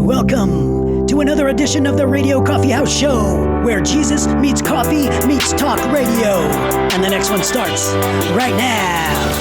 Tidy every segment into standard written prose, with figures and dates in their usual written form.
Welcome to another edition of the Radio Coffee House Show, where Jesus meets coffee meets talk radio. And the next one starts right now.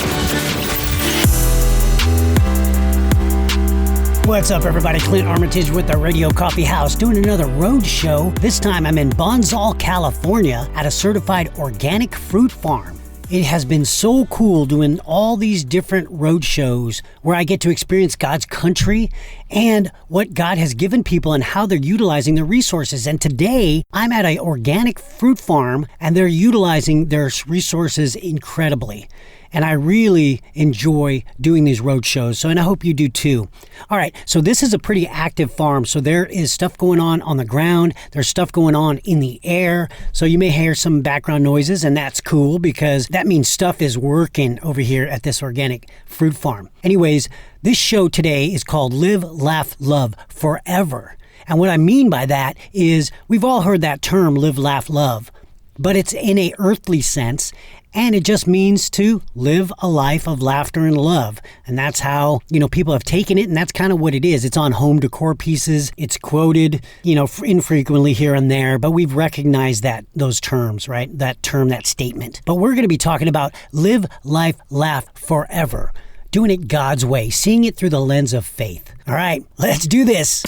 What's up, everybody? Clint Armitage with the Radio Coffee House, doing another road show. This time I'm in Bonsall, California at a certified organic fruit farm. It has been so cool doing all these different road shows where I get to experience God's country and what God has given people and how they're utilizing their resources. And today I'm at an organic fruit farm and they're utilizing their resources incredibly. And I really enjoy doing these road shows, and I hope you do too. All right, so this is a pretty active farm. So there is stuff going on the ground. There's stuff going on in the air. So you may hear some background noises, and that's cool because that means stuff is working over here at this organic fruit farm. Anyways, this show today is called Live, Laugh, Love Forever. And what I mean by that is we've all heard that term, live, laugh, love, but it's in a earthly sense. And it just means to live a life of laughter and love. And that's how, people have taken it. And that's kind of what it is. It's on home decor pieces. It's quoted, infrequently here and there. But we've recognized those terms, right? That term, that statement. But we're going to be talking about live, life, laugh forever. Doing it God's way. Seeing it through the lens of faith. All right, let's do this.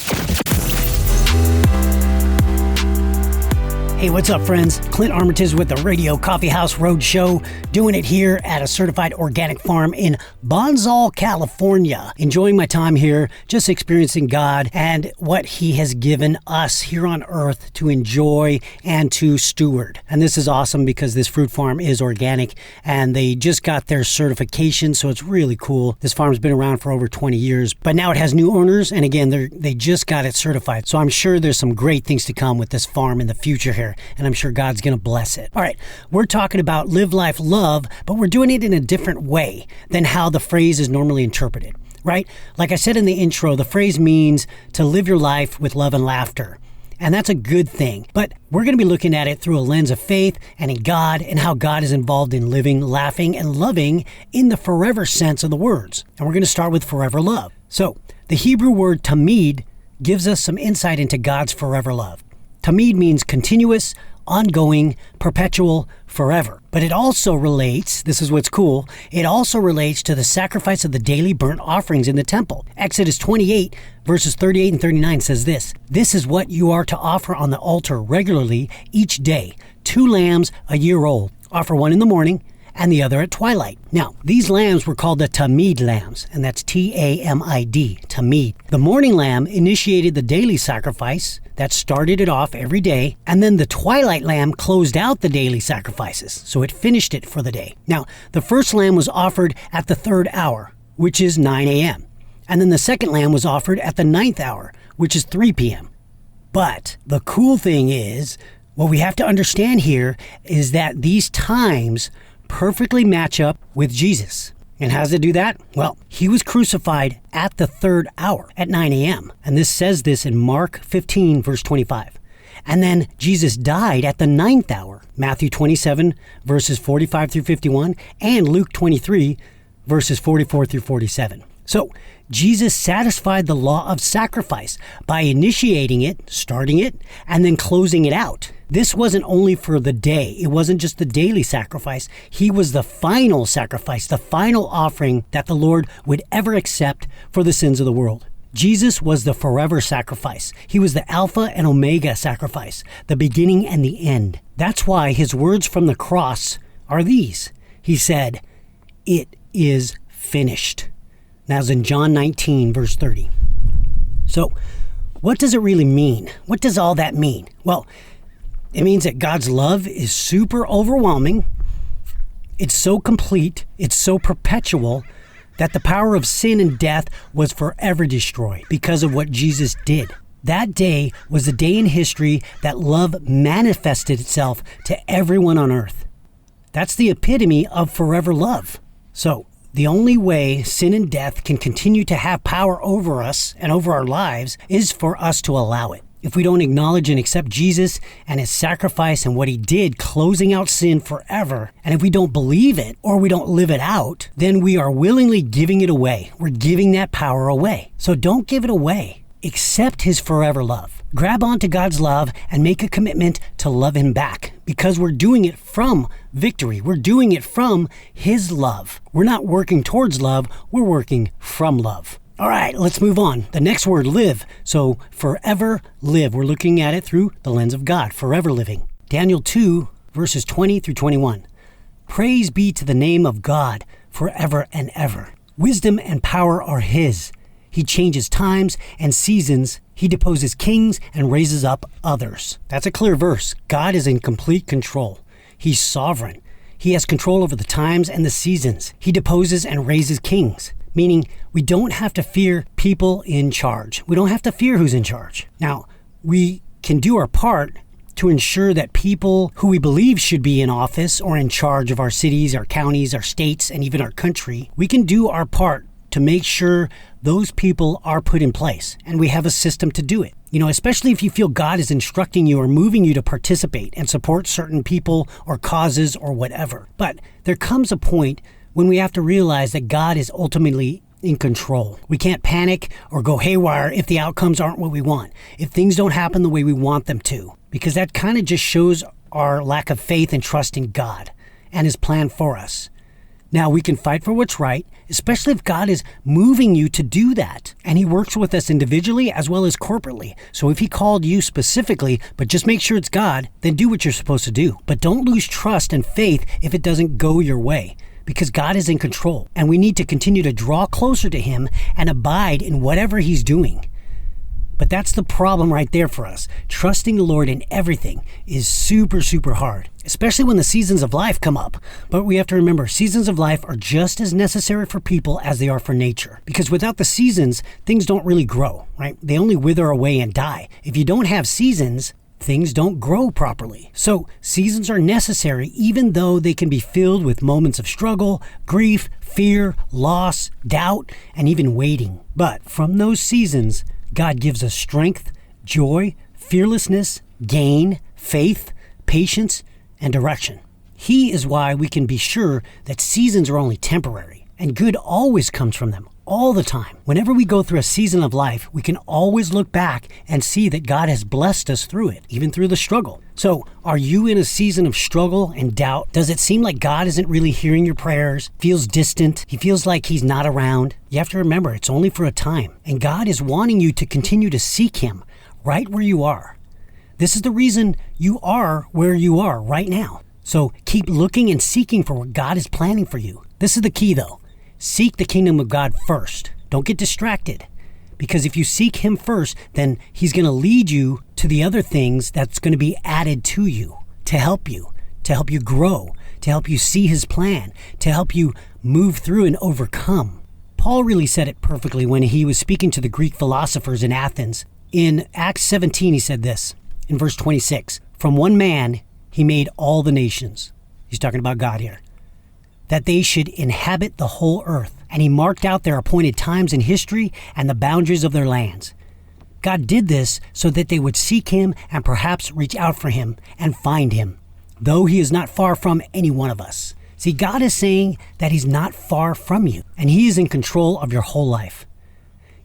Hey, what's up, friends? Clint Armitage with the Radio Coffee House Road Show, doing it here at a certified organic farm in Bonsall, California. Enjoying my time here, just experiencing God and what He has given us here on earth to enjoy and to steward. And this is awesome because this fruit farm is organic and they just got their certification, so it's really cool. This farm's been around for over 20 years, but now it has new owners, and again, they just got it certified. So I'm sure there's some great things to come with this farm in the future here. And I'm sure God's going to bless it. All right, we're talking about live, life, love, but we're doing it in a different way than how the phrase is normally interpreted, right? Like I said in the intro, the phrase means to live your life with love and laughter. And that's a good thing. But we're going to be looking at it through a lens of faith and in God and how God is involved in living, laughing, and loving in the forever sense of the words. And we're going to start with forever love. So the Hebrew word tamid gives us some insight into God's forever love. Tamid means continuous, ongoing, perpetual, forever. But it also relates, this is what's cool, it also relates to the sacrifice of the daily burnt offerings in the temple. Exodus 28, verses 38 and 39 says this: "This is what you are to offer on the altar regularly each day, 2 lambs a year old. Offer one in the morning and the other at twilight." Now, these lambs were called the tamid lambs, and that's T-A-M-I-D, tamid. The morning lamb initiated the daily sacrifice that started it off every day, and then the twilight lamb closed out the daily sacrifices, so it finished it for the day. Now, the first lamb was offered at the 3rd hour, which is 9 a.m., and then the second lamb was offered at the 9th hour, which is 3 p.m. But the cool thing is, what we have to understand here is that these times perfectly match up with Jesus. And how does it do that? Well, He was crucified at the 3rd hour at 9 a.m. And this says this in Mark 15, verse 25. And then Jesus died at the 9th hour, Matthew 27, verses 45 through 51, and Luke 23, verses 44 through 47. So Jesus satisfied the law of sacrifice by initiating it, starting it, and then closing it out. This wasn't only for the day. It wasn't just the daily sacrifice. He was the final sacrifice, the final offering that the Lord would ever accept for the sins of the world. Jesus was the forever sacrifice. He was the Alpha and Omega sacrifice, the beginning and the end. That's why His words from the cross are these. He said, "It is finished." That's in John 19, verse 30. So, what does it really mean? What does all that mean? Well, it means that God's love is super overwhelming. It's so complete. It's so perpetual that the power of sin and death was forever destroyed because of what Jesus did. That day was the day in history that love manifested itself to everyone on earth. That's the epitome of forever love. So, the only way sin and death can continue to have power over us and over our lives is for us to allow it. If we don't acknowledge and accept Jesus and His sacrifice and what He did, closing out sin forever, and if we don't believe it or we don't live it out, then we are willingly giving it away. We're giving that power away. So don't give it away. accept his forever love. Grab onto God's love and make a commitment to love him back, because we're doing it from victory. We're doing it from his love. We're not working towards love. We're working from love. All right, let's move on. The next word, live. So forever live. We're looking at it through the lens of God, forever living. Daniel 2, verses 20 through 21. Praise be to the name of God forever and ever. Wisdom and power are his. He changes times and seasons. He deposes kings and raises up others. That's a clear verse. God is in complete control. He's sovereign. He has control over the times and the seasons. He deposes and raises kings, meaning we don't have to fear people in charge. We don't have to fear who's in charge. Now, we can do our part to ensure that people who we believe should be in office or in charge of our cities, our counties, our states, and even our country, we can do our part to make sure those people are put in place, and we have a system to do it. Especially if you feel God is instructing you or moving you to participate and support certain people or causes or whatever. But there comes a point when we have to realize that God is ultimately in control. We can't panic or go haywire if the outcomes aren't what we want, if things don't happen the way we want them to, because that kind of just shows our lack of faith and trust in God and his plan for us. Now, we can fight for what's right, especially if God is moving you to do that. And he works with us individually as well as corporately. So if he called you specifically, but just make sure it's God, then do what you're supposed to do. But don't lose trust and faith if it doesn't go your way, because God is in control. And we need to continue to draw closer to him and abide in whatever he's doing. But that's the problem right there for us. Trusting the Lord in everything is super, super hard, especially when the seasons of life come up. But we have to remember, seasons of life are just as necessary for people as they are for nature. Because without the seasons, things don't really grow, right? They only wither away and die. If you don't have seasons, things don't grow properly. So seasons are necessary, even though they can be filled with moments of struggle, grief, fear, loss, doubt, and even waiting. But from those seasons, God gives us strength, joy, fearlessness, gain, faith, patience, and direction. He is why we can be sure that seasons are only temporary, and good always comes from them, all the time. Whenever we go through a season of life, we can always look back and see that God has blessed us through it, even through the struggle. So, are you in a season of struggle and doubt? Does it seem like God isn't really hearing your prayers? Feels distant? He feels like he's not around? You have to remember, it's only for a time. And God is wanting you to continue to seek him right where you are. This is the reason you are where you are right now. So keep looking and seeking for what God is planning for you. This is the key though. Seek the kingdom of God first. Don't get distracted. Because if you seek him first, then he's going to lead you to the other things that's going to be added to you to help you grow, to help you see his plan, to help you move through and overcome. Paul really said it perfectly when he was speaking to the Greek philosophers in Athens. In Acts 17, he said this, in verse 26, "From one man he made all the nations." He's talking about God here. "That they should inhabit the whole earth. And he marked out their appointed times in history and the boundaries of their lands." God did this so that they would seek him and perhaps reach out for him and find him, though he is not far from any one of us. See, God is saying that he's not far from you, and he is in control of your whole life.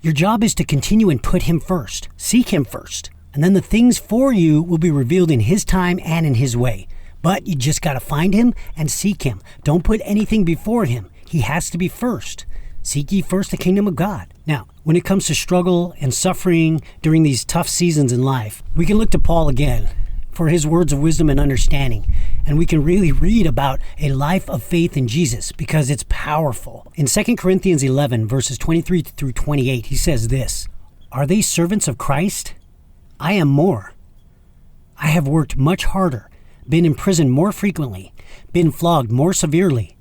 Your job is to continue and put him first. Seek him first. And then the things for you will be revealed in his time and in his way. But you just got to find him and seek him. Don't put anything before him. He has to be first. Seek ye first the kingdom of God. Now, when it comes to struggle and suffering during these tough seasons in life, we can look to Paul again for his words of wisdom and understanding. And we can really read about a life of faith in Jesus because it's powerful. In 2 Corinthians 11, verses 23 through 28, he says this, "Are they servants of Christ? I am more. I have worked much harder, been imprisoned more frequently, been flogged more severely,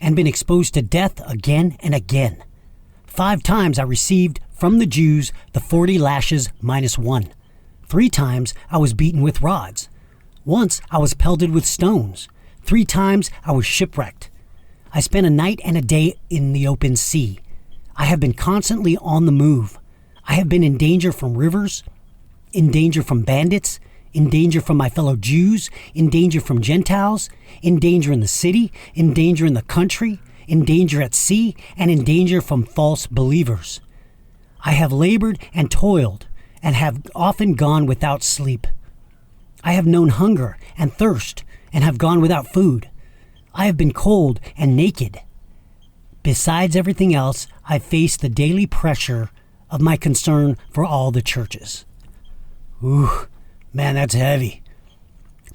and been exposed to death again and again. 5 times I received from the Jews the 40 lashes minus 1. 3 times I was beaten with rods. Once I was pelted with stones. 3 times I was shipwrecked. I spent a night and a day in the open sea. I have been constantly on the move. I have been in danger from rivers, in danger from bandits, in danger from my fellow Jews, in danger from Gentiles, in danger in the city, in danger in the country, in danger at sea, and in danger from false believers. I have labored and toiled and have often gone without sleep. I have known hunger and thirst and have gone without food. I have been cold and naked. Besides everything else, I face the daily pressure of my concern for all the churches. Ooh, man, that's heavy.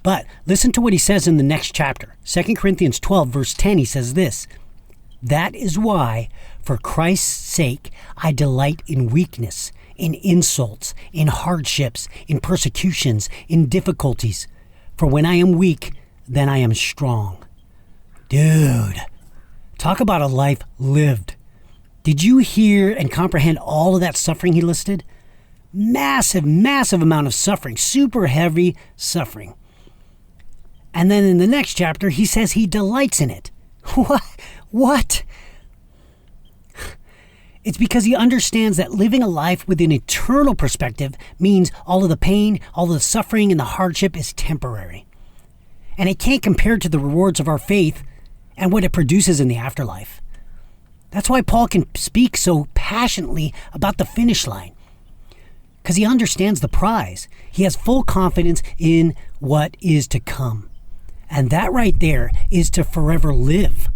But listen to what he says in the next chapter. 2 Corinthians 12, verse 10, he says this, "That is why, for Christ's sake, I delight in weakness, in insults, in hardships, in persecutions, in difficulties. For when I am weak, then I am strong." Dude, talk about a life lived. Did you hear and comprehend all of that suffering he listed? Massive, massive amount of suffering, super heavy suffering. And then in the next chapter, he says he delights in it. What? It's because he understands that living a life with an eternal perspective means all of the pain, all of the suffering, and the hardship is temporary. And it can't compare to the rewards of our faith and what it produces in the afterlife. That's why Paul can speak so passionately about the finish line, because he understands the prize. He has full confidence in what is to come. And that right there is to forever live.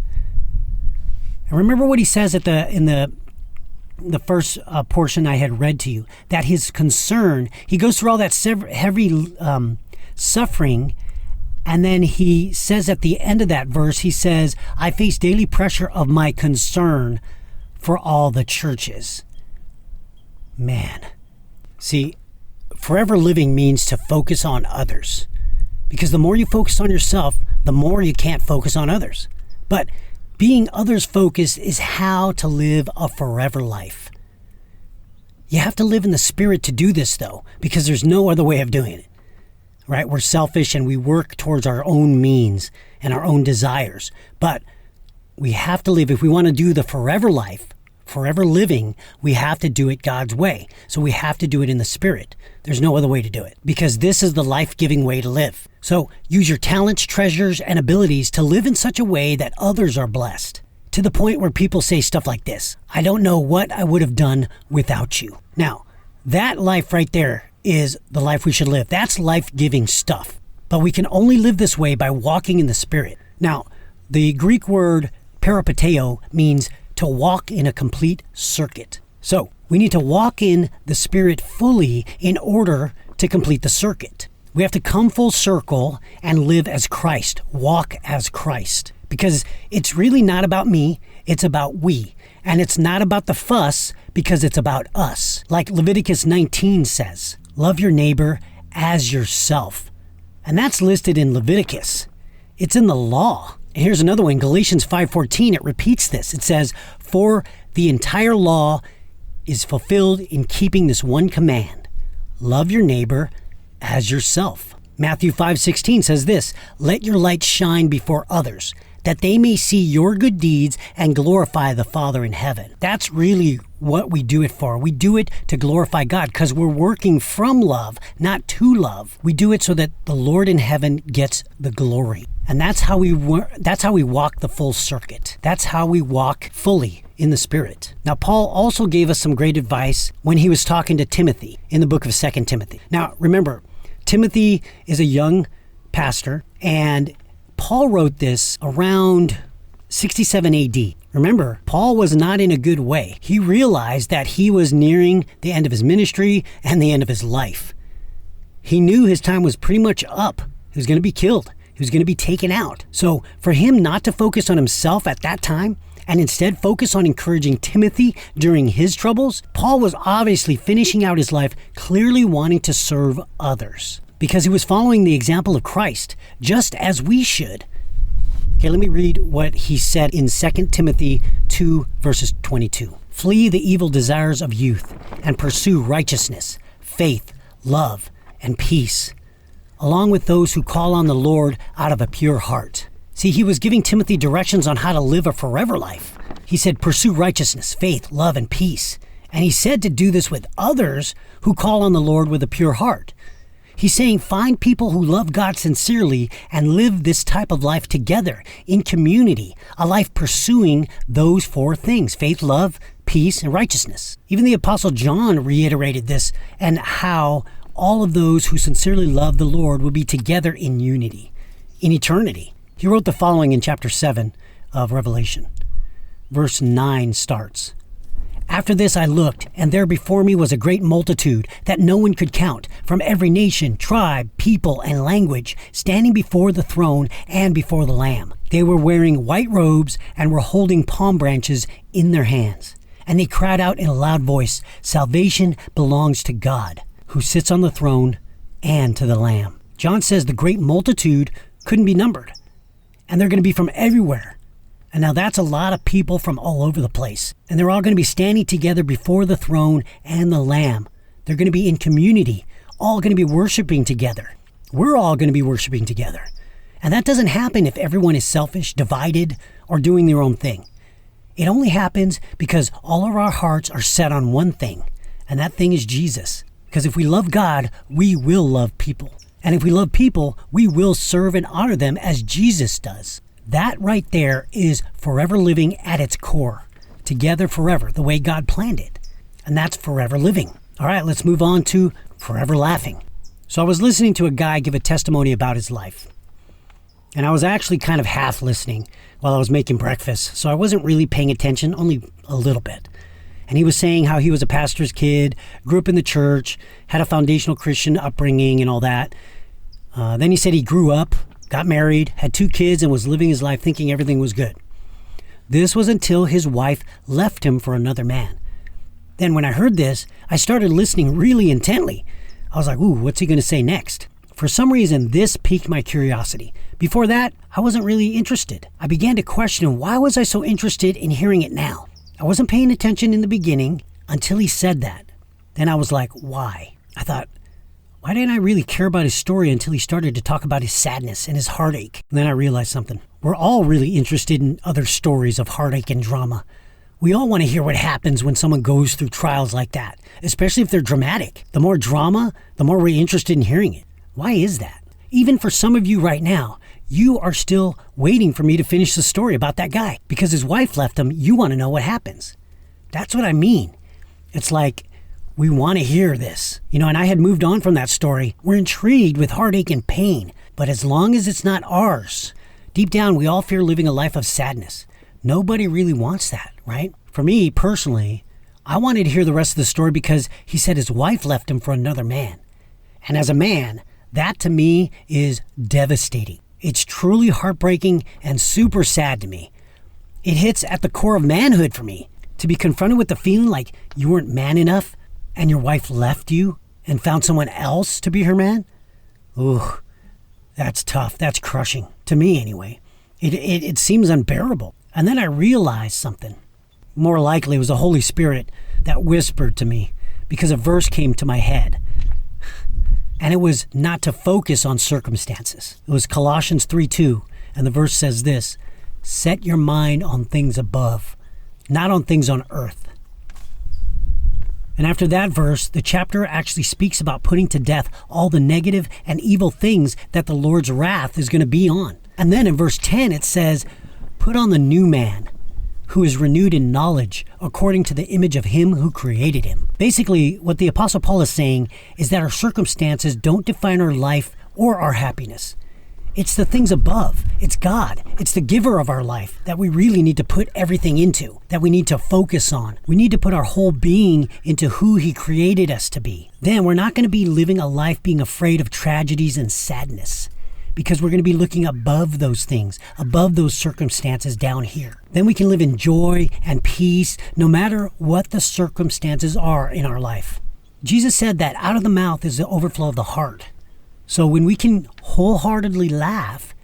And remember what he says in the first portion I had read to you, that his concern, he goes through all that heavy suffering, and then he says at the end of that verse, he says, I face daily pressure of my concern for all the churches. Man. See, forever living means to focus on others. Because the more you focus on yourself, the more you can't focus on others. But being others focused is how to live a forever life. You have to live in the Spirit to do this, though, because there's no other way of doing it. Right? We're selfish and we work towards our own means and our own desires. But we have to live, if we want to do the forever life, forever living, we have to do it God's way. So we have to do it in the Spirit. There's no other way to do it, because this is the life-giving way to live. So use your talents, treasures, and abilities to live in such a way that others are blessed, to the point where people say stuff like this, I don't know what I would have done without you. Now, that life right there is the life we should live. That's life-giving stuff. But we can only live this way by walking in the Spirit. Now, the Greek word perpetual means to walk in a complete circuit. So we need to walk in the Spirit fully in order to complete the circuit. We have to come full circle and live as Christ, walk as Christ. Because it's really not about me, it's about we. And it's not about the fuss, because it's about us. Like Leviticus 19 says, love your neighbor as yourself. And that's listed in Leviticus. It's in the law. And here's another one, Galatians 5:14, it repeats this. It says, for the entire law is fulfilled in keeping this one command, love your neighbor as yourself. Matthew 5:16 says this, let your light shine before others, that they may see your good deeds and glorify the Father in heaven. That's really what we do it for. We do it to glorify God because we're working from love, not to love. We do it so that the Lord in heaven gets the glory. And that's how we walk the full circuit. That's how we walk fully in the Spirit. Now, Paul also gave us some great advice when he was talking to Timothy in the book of 2 Timothy. Now, remember, Timothy is a young pastor, and Paul wrote this around 67 AD. Remember, Paul was not in a good way. He realized that he was nearing the end of his ministry and the end of his life. He knew his time was pretty much up. He was going to be killed. He was going to be taken out. So for him not to focus on himself at that time and instead focus on encouraging Timothy during his troubles, Paul was obviously finishing out his life clearly wanting to serve others because he was following the example of Christ, just as we should. Okay, let me read what he said in 2 Timothy 2, verses 22. Flee the evil desires of youth and pursue righteousness, faith, love, and peace, along with those who call on the Lord out of a pure heart. See, he was giving Timothy directions on how to live a forever life. He said, pursue righteousness, faith, love, and peace. And he said to do this with others who call on the Lord with a pure heart. He's saying find people who love God sincerely and live this type of life together in community, a life pursuing those four things, faith, love, peace, and righteousness. Even the Apostle John reiterated this, and how all of those who sincerely love the Lord will be together in unity, in eternity. He wrote the following in chapter 7 of Revelation. Verse 9 starts, "After this I looked, and there before me was a great multitude that no one could count, from every nation, tribe, people, and language, standing before the throne and before the Lamb. They were wearing white robes and were holding palm branches in their hands. And they cried out in a loud voice, 'Salvation belongs to God, who sits on the throne, and to the Lamb.'" John says the great multitude couldn't be numbered, and they're going to be from everywhere. And now that's a lot of people from all over the place. And they're all going to be standing together before the throne and the Lamb. They're going to be in community, all going to be worshiping together. We're all going to be worshiping together. And that doesn't happen if everyone is selfish, divided, or doing their own thing. It only happens because all of our hearts are set on one thing, and that thing is Jesus. Because if we love God, we will love people. And if we love people, we will serve and honor them as Jesus does. That right there is forever living at its core. Together forever, the way God planned it. And that's forever living. All right, let's move on to forever laughing. So I was listening to a guy give a testimony about his life. And I was actually kind of half listening while I was making breakfast. So I wasn't really paying attention, only a little bit. And he was saying how he was a pastor's kid, grew up in the church, had a foundational Christian upbringing and all that. Then he said he grew up, got married, had 2 kids, and was living his life thinking everything was good. This was until his wife left him for another man. Then when I heard this, I started listening really intently. I was like, ooh, what's he going to say next? For some reason, this piqued my curiosity. Before that, I wasn't really interested. I began to question, why was I so interested in hearing it now? I wasn't paying attention in the beginning until he said that. Then I was like, why? I thought, why didn't I really care about his story until he started to talk about his sadness and his heartache? And then I realized something. We're all really interested in other stories of heartache and drama. We all want to hear what happens when someone goes through trials like that, especially if they're dramatic. The more drama, the more we're interested in hearing it. Why is that? Even for some of you right now, you are still waiting for me to finish the story about that guy. Because his wife left him, you want to know what happens. That's what I mean. It's like, we want to hear this. And I had moved on from that story. We're intrigued with heartache and pain. But as long as it's not ours, deep down we all fear living a life of sadness. Nobody really wants that, right? For me, personally, I wanted to hear the rest of the story because he said his wife left him for another man. And as a man, that to me is devastating. It's truly heartbreaking and super sad to me. It hits at the core of manhood for me. To be confronted with the feeling like you weren't man enough and your wife left you and found someone else to be her man? Ooh, that's tough. That's crushing. To me, anyway. It seems unbearable. And then I realized something. More likely it was the Holy Spirit that whispered to me because a verse came to my head. And it was not to focus on circumstances. It was Colossians 3:2. And the verse says this, "Set your mind on things above, not on things on earth." And after that verse, the chapter actually speaks about putting to death all the negative and evil things that the Lord's wrath is going to be on. And then in verse 10, it says, "Put on the new man, who is renewed in knowledge according to the image of him who created him." Basically, what the Apostle Paul is saying is that our circumstances don't define our life or our happiness. It's the things above. It's God. It's the giver of our life that we really need to put everything into, that we need to focus on. We need to put our whole being into who he created us to be. Then we're not going to be living a life being afraid of tragedies and sadness, because we're going to be looking above those things, above those circumstances down here. Then we can live in joy and peace no matter what the circumstances are in our life. Jesus said that out of the mouth is the overflow of the heart. So when we can wholeheartedly laugh,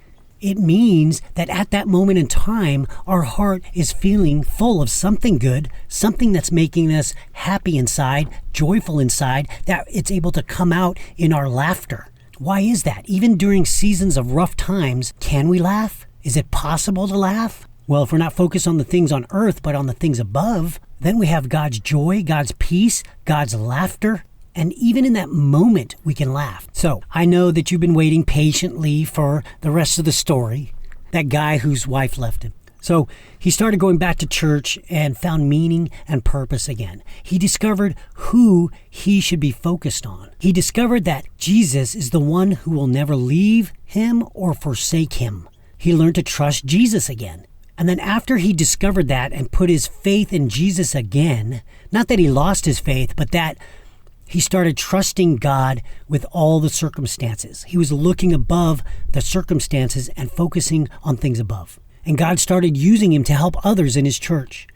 it means that at that moment in time, our heart is feeling full of something good, something that's making us happy inside, joyful inside, that it's able to come out in our laughter. Why is that? Even during seasons of rough times, can we laugh? Is it possible to laugh? Well, if we're not focused on the things on earth, but on the things above, then we have God's joy, God's peace, God's laughter. And even in that moment, we can laugh. So I know that you've been waiting patiently for the rest of the story. That guy whose wife left him. So he started going back to church and found meaning and purpose again. He discovered who he should be focused on. He discovered that Jesus is the one who will never leave him or forsake him. He learned to trust Jesus again. And then after he discovered that and put his faith in Jesus again, not that he lost his faith, but that he started trusting God with all the circumstances. He was looking above the circumstances and focusing on things above. And God started using him to help others in his church.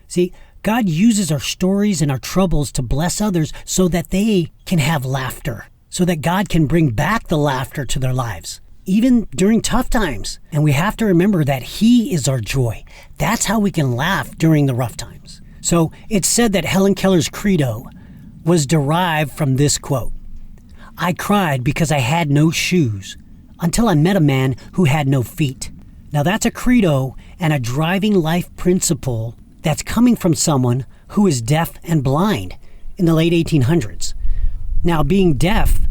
See, God uses our stories and our troubles to bless others so that they can have laughter, so that God can bring back the laughter to their lives, even during tough times. And we have to remember that he is our joy. That's how we can laugh during the rough times. So it's said that Helen Keller's credo was derived from this quote: "I cried because I had no shoes until I met a man who had no feet." Now that's a credo and a driving life principle that's coming from someone who is deaf and blind in the late 1800s. Now being deaf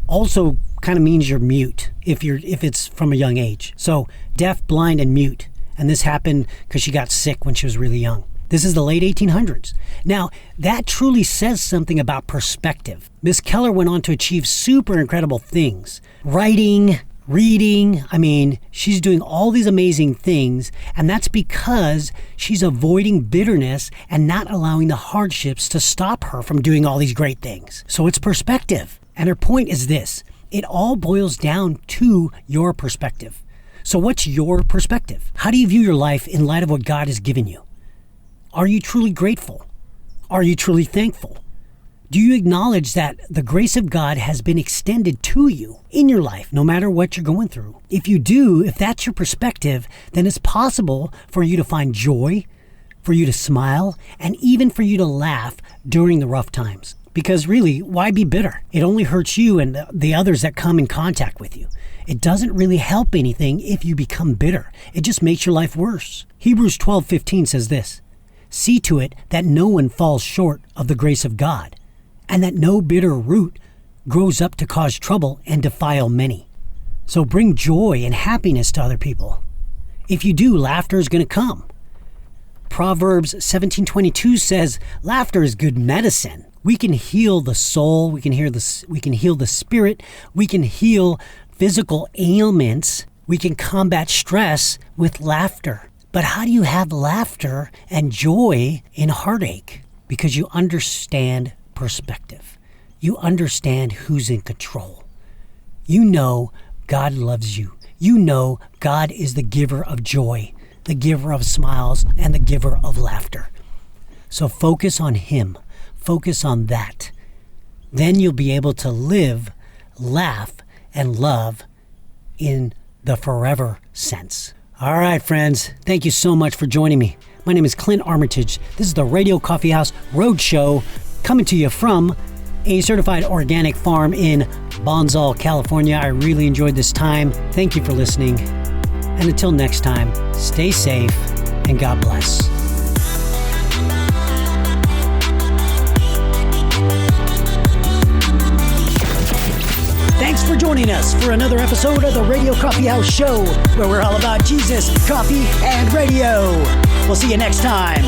also kind of means you're mute if it's from a young age. So deaf, blind, and mute. And this happened because she got sick when she was really young. This is the late 1800s. Now, that truly says something about perspective. Miss Keller went on to achieve super incredible things. Writing, reading, she's doing all these amazing things, and that's because she's avoiding bitterness and not allowing the hardships to stop her from doing all these great things. So it's perspective. And her point is this: it all boils down to your perspective. So what's your perspective? How do you view your life in light of what God has given you? Are you truly grateful? Are you truly thankful? Do you acknowledge that the grace of God has been extended to you in your life, no matter what you're going through? If you do, if that's your perspective, then it's possible for you to find joy, for you to smile, and even for you to laugh during the rough times. Because really, why be bitter? It only hurts you and the others that come in contact with you. It doesn't really help anything if you become bitter. It just makes your life worse. Hebrews 12:15 says this: "See to it that no one falls short of the grace of God, and that no bitter root grows up to cause trouble and defile many." So bring joy and happiness to other people. If you do, laughter is going to come. Proverbs 17:22 says, laughter is good medicine. We can heal the soul, we can heal the spirit, we can heal physical ailments, we can combat stress with laughter. But how do you have laughter and joy in heartache? Because you understand perspective. You understand who's in control. You know God loves you. You know God is the giver of joy, the giver of smiles, and the giver of laughter. So focus on him. Focus on that. Then you'll be able to live, laugh, and love in the forever sense. All right, friends. Thank you so much for joining me. My name is Clint Armitage. This is the Radio Coffee House Roadshow, coming to you from a certified organic farm in Bonsall, California. I really enjoyed this time. Thank you for listening. And until next time, stay safe and God bless. Thanks for joining us for another episode of the Radio Coffee House Show, where we're all about Jesus, coffee, and radio. We'll see you next time.